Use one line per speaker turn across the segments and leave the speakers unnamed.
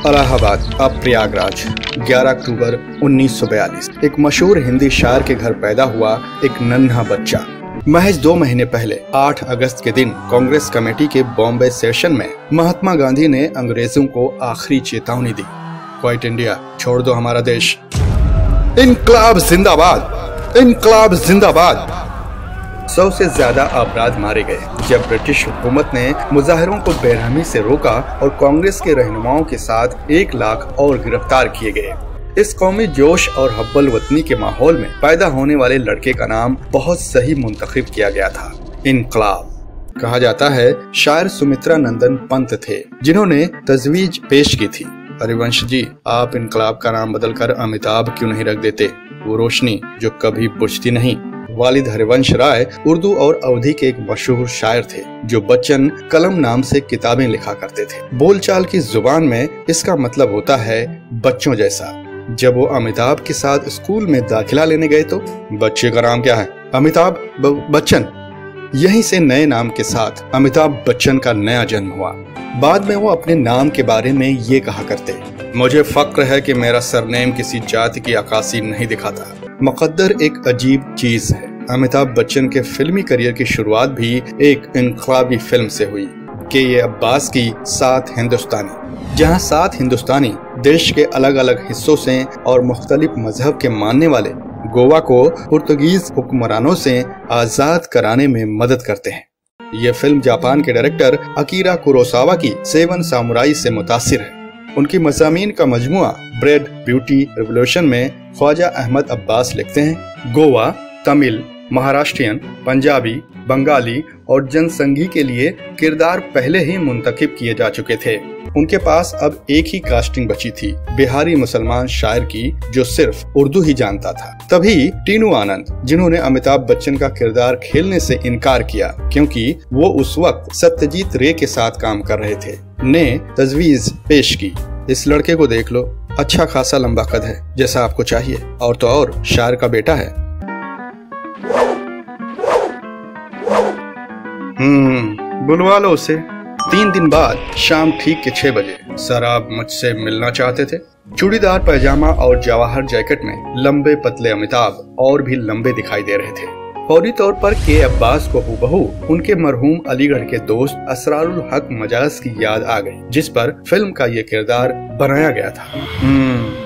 इलाहाबाद अब प्रयागराज 11 अक्टूबर 1942। एक मशहूर हिंदी शायर के घर पैदा हुआ एक नन्हा बच्चा। महज 2 महीने पहले 8 अगस्त के दिन कांग्रेस कमेटी के बॉम्बे सेशन में महात्मा गांधी ने अंग्रेजों को आखिरी चेतावनी दी, क्विट इंडिया, छोड़ दो हमारा देश। इनकलाब जिंदाबाद, इनकलाब जिंदाबाद। 100 से ज्यादा अपराध मारे गए जब ब्रिटिश हुकूमत ने मुजाहिरों को बेरहमी से रोका और कांग्रेस के रहनुमाओं के साथ 1 लाख और गिरफ्तार किए गए। इस कौमी जोश और हब्बल वतनी के माहौल में पैदा होने वाले लड़के का नाम बहुत सही मुंतखब किया गया था, इनकलाब। कहा जाता है शायर सुमित्रा नंदन पंत थे जिन्होंने तजवीज पेश की थी, हरिवंश जी आप इनकलाब का नाम बदलकर अमिताभ क्यों नहीं रख देते, वो रोशनी जो कभी बुझती नहीं। वालिद हरिवंश राय उर्दू और अवधी के एक मशहूर शायर थे जो बच्चन कलम नाम से किताबें लिखा करते थे। बोलचाल की जुबान में इसका मतलब होता है बच्चों जैसा। जब वो अमिताभ के साथ स्कूल में दाखिला लेने गए तो बच्चे का नाम क्या है, अमिताभ बच्चन। यहीं से नए नाम के साथ अमिताभ बच्चन का नया जन्म हुआ। बाद में वो अपने नाम के बारे में ये कहा करते, मुझे फक्र है कि मेरा सरनेम किसी जाति की अक्कासी नहीं दिखाता। मुकद्दर एक अजीब चीज है। अमिताभ बच्चन के फिल्मी करियर की शुरुआत भी एक इनकलाबी फिल्म से हुई कि ये अब्बास की 7 हिंदुस्तानी, जहां 7 हिंदुस्तानी देश के अलग अलग हिस्सों से और मुख्तलिफ मजहब के मानने वाले गोवा को पुर्तगीज हुक्मरानों से आजाद कराने में मदद करते हैं। ये फिल्म जापान के डायरेक्टर अकीरा कुरोसावा की 7 सामुराई से मुतासिर है। उनकी मज़ामीन का मजमुआ ब्रेड ब्यूटी रिवोल्यूशन में ख्वाजा अहमद अब्बास लिखते हैं, गोवा, तमिल, महाराष्ट्रियन, पंजाबी, बंगाली और जनसंघी के लिए किरदार पहले ही मुंतखब किए जा चुके थे। उनके पास अब एक ही कास्टिंग बची थी, बिहारी मुसलमान शायर की जो सिर्फ उर्दू ही जानता था। तभी टीनू आनंद, जिन्होंने अमिताभ बच्चन का किरदार खेलने से इनकार किया क्योंकि वो उस वक्त सत्यजीत रे के साथ काम कर रहे थे, ने तजवीज पेश की, इस लड़के को देख लो, अच्छा खासा लंबा कद है, जैसा आपको चाहिए, और तो और शायर का बेटा है। बुलवा लो उसे। 3 दिन बाद शाम ठीक के 6 बजे सर आप मुझसे मिलना चाहते थे। चूड़ीदार पैजामा और जवाहर जैकेट में लंबे पतले अमिताभ और भी लंबे दिखाई दे रहे थे। फौरी तौर पर के अब्बास को हूबहू उनके मरहूम अलीगढ़ के दोस्त असरारुल हक मजाज की याद आ गई, जिस पर फिल्म का ये किरदार बनाया गया था।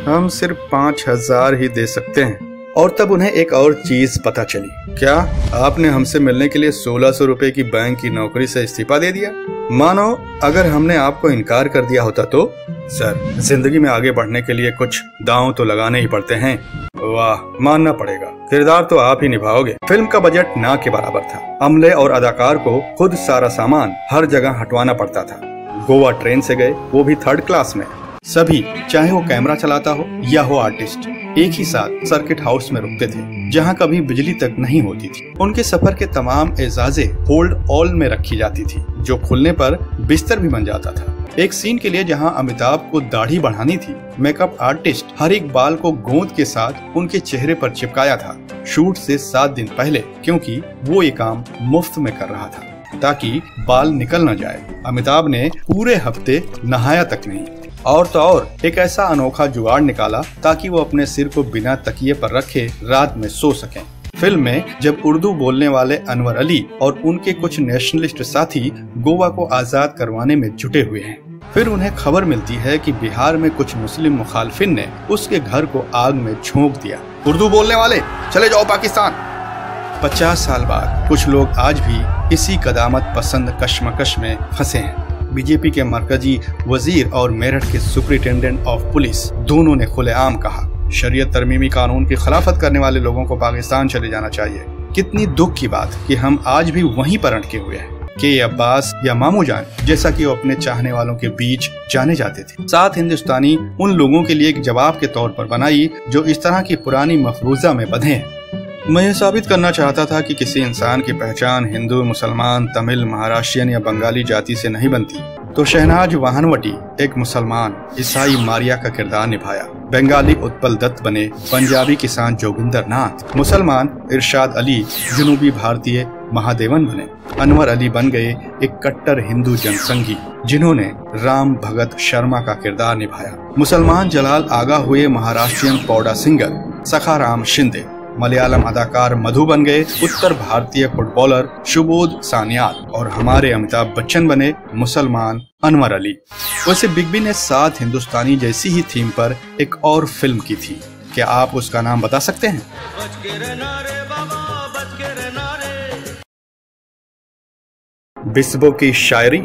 हम सिर्फ 5000 ही दे सकते हैं। और तब उन्हें एक और चीज पता चली। क्या आपने हमसे मिलने के लिए 1600 रुपए की बैंक की नौकरी से इस्तीफा दे दिया? मानो अगर हमने आपको इनकार कर दिया होता तो? सर, जिंदगी में आगे बढ़ने के लिए कुछ दांव तो लगाने ही पड़ते हैं। वाह, मानना पड़ेगा, किरदार तो आप ही निभाओगे। फिल्म का बजट ना के बराबर था। अमले और अदाकार को खुद सारा सामान हर जगह हटवाना पड़ता था। गोवा ट्रेन से गए, वो भी 3rd क्लास में। सभी, चाहे वो कैमरा चलाता हो या हो आर्टिस्ट, एक ही साथ सर्किट हाउस में रुकते थे जहां कभी बिजली तक नहीं होती थी। उनके सफर के तमाम एजाजें होल्ड ऑल में रखी जाती थी, जो खुलने पर बिस्तर भी बन जाता था। एक सीन के लिए जहां अमिताभ को दाढ़ी बढ़ानी थी, मेकअप आर्टिस्ट हर एक बाल को गोंद के साथ उनके चेहरे पर चिपकाया था, शूट से 7 दिन पहले, क्योंकि वो ये काम मुफ्त में कर रहा था ताकि बाल निकल न जाए। अमिताभ ने पूरे हफ्ते नहाया तक नहीं, और तो और एक ऐसा अनोखा जुगाड़ निकाला ताकि वो अपने सिर को बिना तकिए पर रखे रात में सो सकें। फिल्म में जब उर्दू बोलने वाले अनवर अली और उनके कुछ नेशनलिस्ट साथी गोवा को आजाद करवाने में जुटे हुए हैं, फिर उन्हें खबर मिलती है कि बिहार में कुछ मुस्लिम मुखालफिन ने उसके घर को आग में झोंक दिया। उर्दू बोलने वाले चले जाओ पाकिस्तान। 50 साल बाद कुछ लोग आज भी इसी कदामत पसंद कश्मकश में फंसे हैं। बीजेपी के मरकजी वजीर और मेरठ के सुपरिटेंडेंट ऑफ पुलिस दोनों ने खुलेआम कहा, शरीयत तरमीमी कानून की खिलाफत करने वाले लोगों को पाकिस्तान चले जाना चाहिए। कितनी दुख की बात कि हम आज भी वहीं पर अटके हुए हैं। के अब्बास या मामू जान, जैसा कि वो अपने चाहने वालों के बीच जाने जाते थे। 7 हिंदुस्तानी उन लोगों के लिए एक जवाब के तौर पर बनाई जो इस तरह की पुरानी मफरूजा में बंधे हैं। मैं ये साबित करना चाहता था कि किसी इंसान की पहचान हिंदू, मुसलमान, तमिल, महाराष्ट्रियन या बंगाली जाति से नहीं बनती। तो शहनाज वाहनवटी एक मुसलमान ईसाई मारिया का किरदार निभाया, बंगाली उत्पल दत्त बने पंजाबी किसान जोगिंदर नाथ, मुसलमान इरशाद अली जनूबी भारतीय महादेवन बने। अनवर अली बन गए एक कट्टर हिंदू जनसंघी जिन्होंने राम भगत शर्मा का किरदार निभाया। मुसलमान जलाल आगा हुए महाराष्ट्रियन पौडा सिंगर सखाराम शिंदे। मलयालम अदाकार मधु बन गए उत्तर भारतीय फुटबॉलर शुभोध सान्याल और हमारे अमिताभ बच्चन बने मुसलमान अनवर अली। वैसे बिग बी ने 7 हिंदुस्तानी जैसी ही थीम पर एक और फिल्म की थी, क्या आप उसका नाम बता सकते हैं? बिस्बो की शायरी।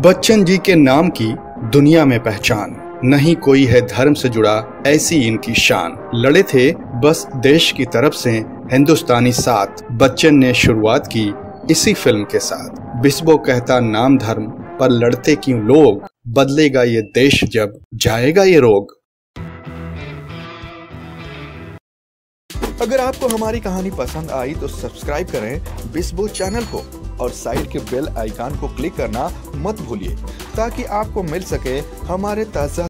बच्चन जी के नाम की दुनिया में पहचान, नहीं कोई है धर्म से जुड़ा ऐसी इनकी शान। लड़े थे बस देश की तरफ से हिंदुस्तानी साथ, बच्चन ने शुरुआत की इसी फिल्म के साथ। बिस्बो कहता नाम धर्म पर लड़ते क्यों लोग, बदलेगा ये देश जब जाएगा ये रोग।
अगर आपको हमारी कहानी पसंद आई तो सब्सक्राइब करें बिस्बो चैनल को और साइड के बेल आइकन को क्लिक करना मत भूलिए ताकि आपको मिल सके हमारे ताज़ा